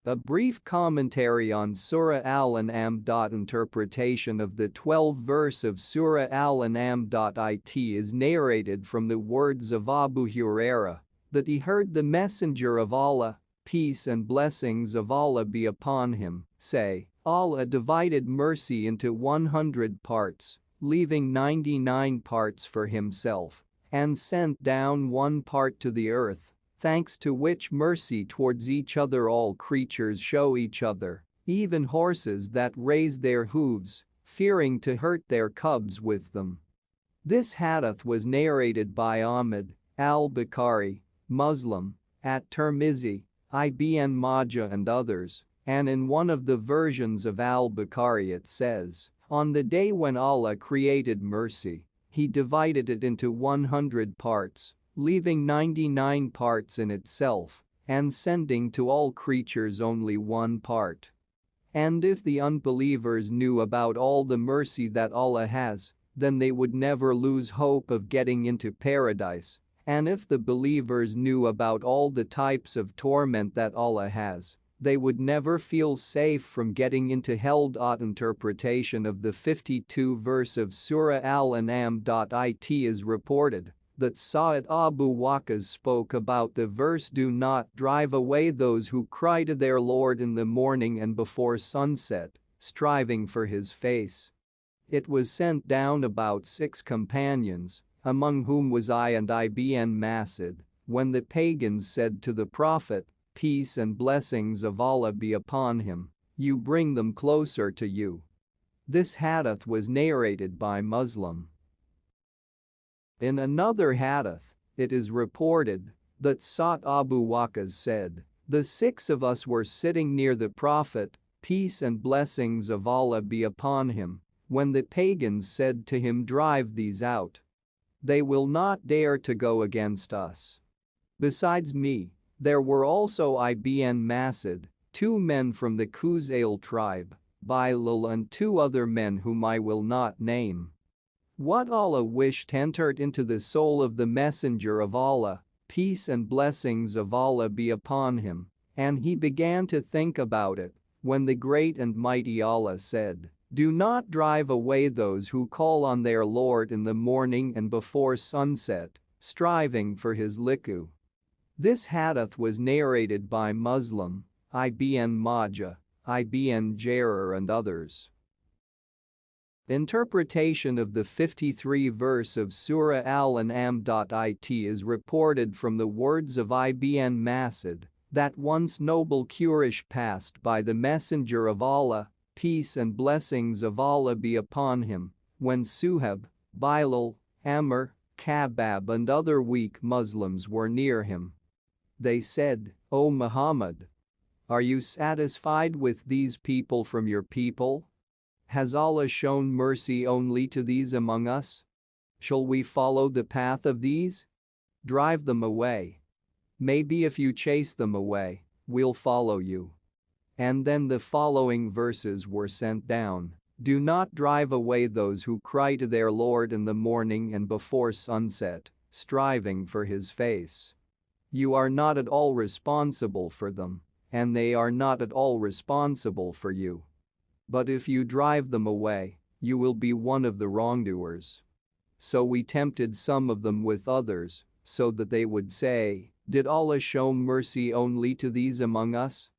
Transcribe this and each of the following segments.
A brief commentary on Surah Al-Anam. Interpretation of the 12th verse of Surah Al-Anam. It is narrated from the words of Abu Hurairah that he heard the Messenger of Allah, peace and blessings of Allah be upon him, say, Allah divided mercy into 100 parts, leaving 99 parts for himself, and sent down one part to the earth, thanks to which mercy towards each other all creatures show each other, even horses that raise their hooves, fearing to hurt their cubs with them. This hadith was narrated by Ahmad, al-Bukhari, Muslim, at Tirmizi, Ibn Majah and others, and in one of the versions of al-Bukhari it says, on the day when Allah created mercy, He divided it into 100 parts, leaving 99 parts in itself, and sending to all creatures only one part. And if the unbelievers knew about all the mercy that Allah has, then they would never lose hope of getting into paradise, and if the believers knew about all the types of torment that Allah has, they would never feel safe from getting into hell. Interpretation of the 52nd verse of Surah Al-Anam. It is reported that Sa'ad Abu Waqqas spoke about the verse, do not drive away those who cry to their Lord in the morning and before sunset, striving for his face. It was sent down about 6 companions, among whom was I and Ibn Mas'ud, when the pagans said to the Prophet, peace and blessings of Allah be upon him, you bring them closer to you. This hadith was narrated by Muslim. In another hadith, it is reported that Sa'd Abu Waqqas said, the 6 of us were sitting near the Prophet, peace and blessings of Allah be upon him, when the pagans said to him, drive these out. They will not dare to go against us. Besides me, there were also Ibn Mas'ud, 2 men from the Khuzayl tribe, Bilal and 2 other men whom I will not name. What Allah wished entered into the soul of the Messenger of Allah, peace and blessings of Allah be upon him, and he began to think about it, when the great and mighty Allah said, do not drive away those who call on their Lord in the morning and before sunset, striving for his liku. This hadith was narrated by Muslim, Ibn Majah, Ibn Jarir and others. Interpretation of the 53rd verse of Surah Al-Anam. It is reported from the words of Ibn Mas'ud that once noble Quraysh passed by the Messenger of Allah, peace and blessings of Allah be upon him, when Suhaib, Bilal, Amr, Kabab and other weak Muslims were near him. They said, O Muhammad, are you satisfied with these people from your people? Has Allah shown mercy only to these among us? Shall we follow the path of these? Drive them away. Maybe if you chase them away, we'll follow you. And then the following verses were sent down. Do not drive away those who cry to their Lord in the morning and before sunset, striving for his face. You are not at all responsible for them, and they are not at all responsible for you. But if you drive them away, you will be one of the wrongdoers. So we tempted some of them with others, so that they would say, did Allah show mercy only to these among us?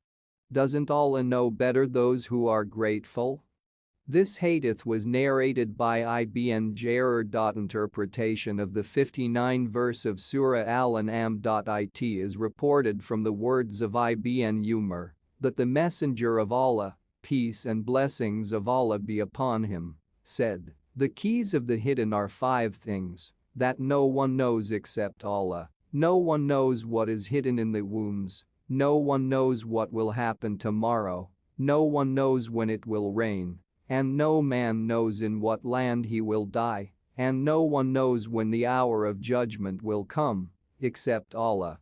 Doesn't Allah know better those who are grateful? This hadith was narrated by Ibn Jarir. Interpretation of the 59th verse of Surah Al-Anam. It is reported from the words of Ibn Umar that the Messenger of Allah, peace and blessings of Allah be upon him, said, the keys of the hidden are 5 things that no one knows except Allah. No one knows what is hidden in the wombs. No one knows what will happen tomorrow. No one knows when it will rain. And no man knows in what land he will die. And no one knows when the hour of judgment will come, except Allah.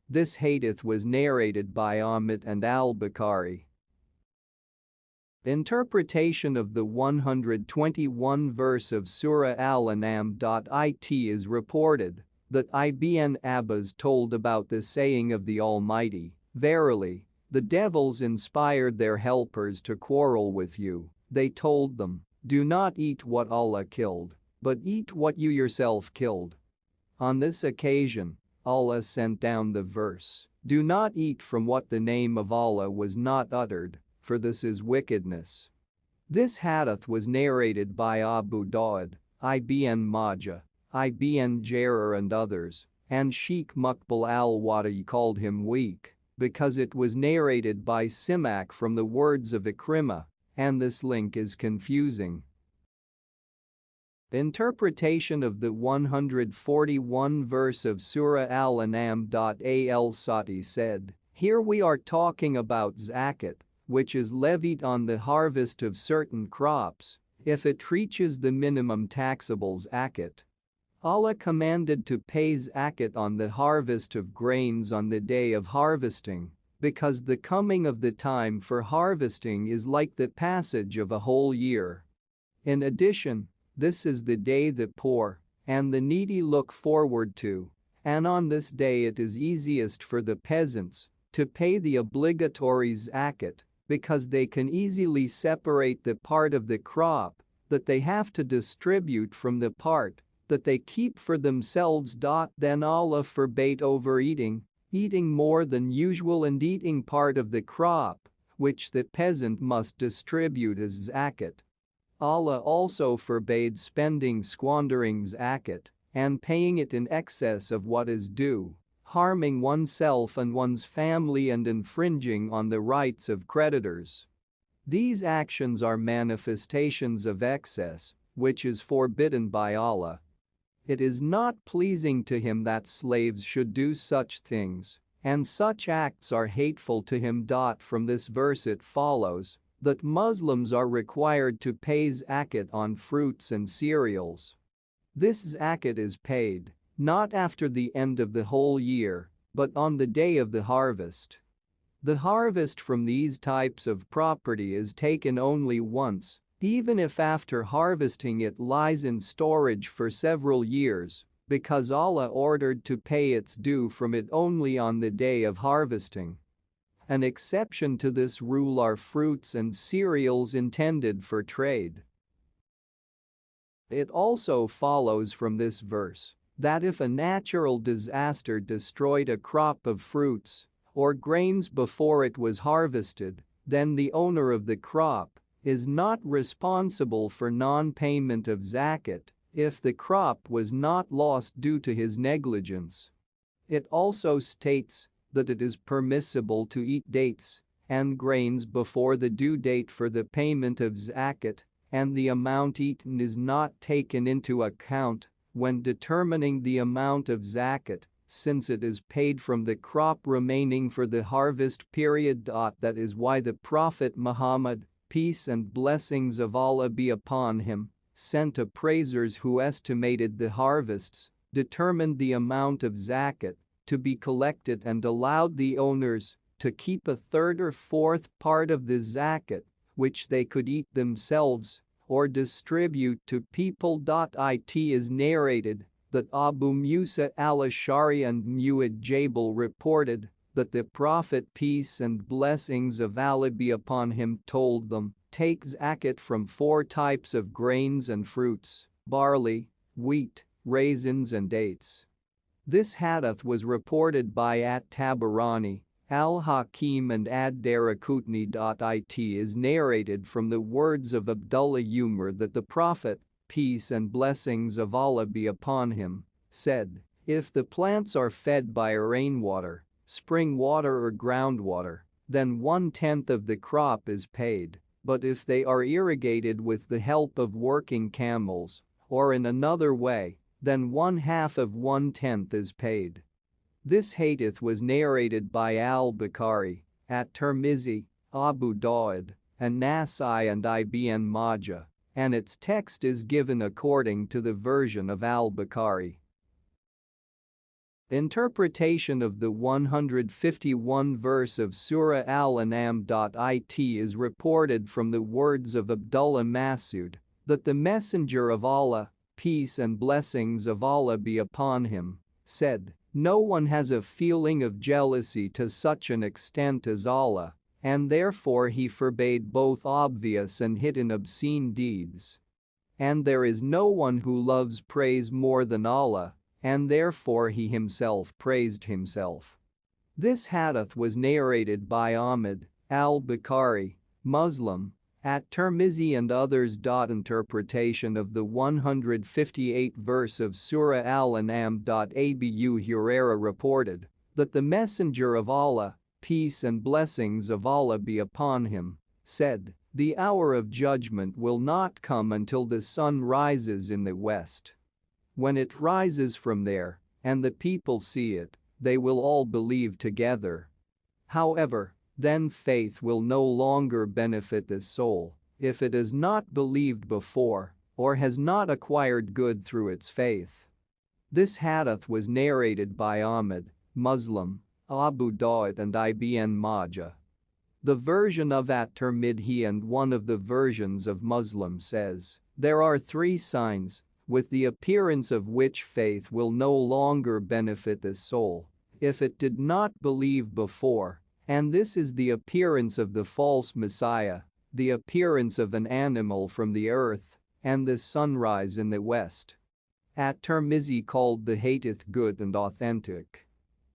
This hadith was narrated by Ahmad and al-Bukhari. Interpretation of the 121st verse of Surah Al-Anam. It is reported that Ibn Abbas told about the saying of the Almighty, verily, The devils inspired their helpers to quarrel with you. They told them, "Do not eat what Allah killed, but eat what you yourself killed." On this occasion, Allah sent down the verse, "Do not eat from what the name of Allah was not uttered, for this is wickedness." This hadith was narrated by Abu Dawud, Ibn Majah, Ibn Jarir and others, and Sheikh Muqbil al-Wadi called him weak because it was narrated by Simak from the words of Ikrimah, and this link is confusing. Interpretation of the 141 verse of Surah Al-Anam. Al-Sati said, "Here we are talking about zakat, which is levied on the harvest of certain crops, if it reaches the minimum taxable zakat. Allah commanded to pay zakat on the harvest of grains on the day of harvesting, because the coming of the time for harvesting is like the passage of a whole year. In addition, this is the day the poor and the needy look forward to, and on this day it is easiest for the peasants to pay the obligatory zakat, because they can easily separate the part of the crop that they have to distribute from the part that they keep for themselves. Then Allah forbade overeating, eating more than usual and eating part of the crop, which the peasant must distribute as zakat. Allah also forbade squandering zakat, and paying it in excess of what is due, harming oneself and one's family and infringing on the rights of creditors. These actions are manifestations of excess, which is forbidden by Allah. It is not pleasing to Him that slaves should do such things, and such acts are hateful to Him. From this verse it follows that Muslims are required to pay zakat on fruits and cereals. This zakat is paid not after the end of the whole year, but on the day of the harvest. The harvest from these types of property is taken only once, even if after harvesting it lies in storage for several years, because Allah ordered to pay its due from it only on the day of harvesting. An exception to this rule are fruits and cereals intended for trade. It also follows from this verse that if a natural disaster destroyed a crop of fruits or grains before it was harvested, then the owner of the crop is not responsible for non-payment of zakat if the crop was not lost due to his negligence. It also states that it is permissible to eat dates and grains before the due date for the payment of zakat, and the amount eaten is not taken into account when determining the amount of zakat, since it is paid from the crop remaining for the harvest period. That is why the Prophet Muhammad, peace and blessings of Allah be upon him, sent appraisers who estimated the harvests, determined the amount of zakat to be collected, and allowed the owners to keep a third or fourth part of the zakat, which they could eat themselves or distribute to people. It is narrated that Abu Musa al-Ash'ari and Mu'ad Jabal reported that the Prophet, peace and blessings of Allah be upon him, told them, "Take zakat from 4 types of grains and fruits: barley, wheat, raisins and dates." This hadith was reported by At-Tabarani, Al-Hakim and Ad-Daraqutni. It is narrated from the words of Abdullah Umar that the Prophet, peace and blessings of Allah be upon him, said, "If the plants are fed by rainwater, spring water or groundwater, then 1/10 of the crop is paid, but if they are irrigated with the help of working camels, or in another way, then 1/2 of 1/10 is paid." This hadith was narrated by Al-Bukhari, At-Tirmizi, Abu Dawud, and Nasai and Ibn Majah, and its text is given according to the version of Al-Bukhari. Interpretation of the 151 verse of Surah Al-Anam. It is reported from the words of Abdullah Masud that the Messenger of Allah, peace and blessings of Allah be upon him, said, No one has a feeling of jealousy to such an extent as Allah, and therefore he forbade both obvious and hidden obscene deeds. And there is no one who loves praise more than Allah, and therefore he himself praised himself. This hadith was narrated by Ahmad, al-Bukhari, Muslim, at-Tirmizi and others. Interpretation of the 158th verse of Surah Al-Anam. Abu Hurairah reported that the Messenger of Allah, peace and blessings of Allah be upon him, said, "The hour of judgment will not come until the sun rises in the west. When it rises from there, and the people see it, they will all believe together. However, then faith will no longer benefit the soul if it has not believed before or has not acquired good through its faith." This hadith was narrated by Ahmad, Muslim, Abu Dawud and Ibn Majah. The version of at-Tirmidhi and one of the versions of Muslim says, "There are 3 signs, with the appearance of which faith will no longer benefit the soul if it did not believe before, and this is the appearance of the false Messiah, the appearance of an animal from the earth, and the sunrise in the west." At-Tirmizi called the hadith good and authentic.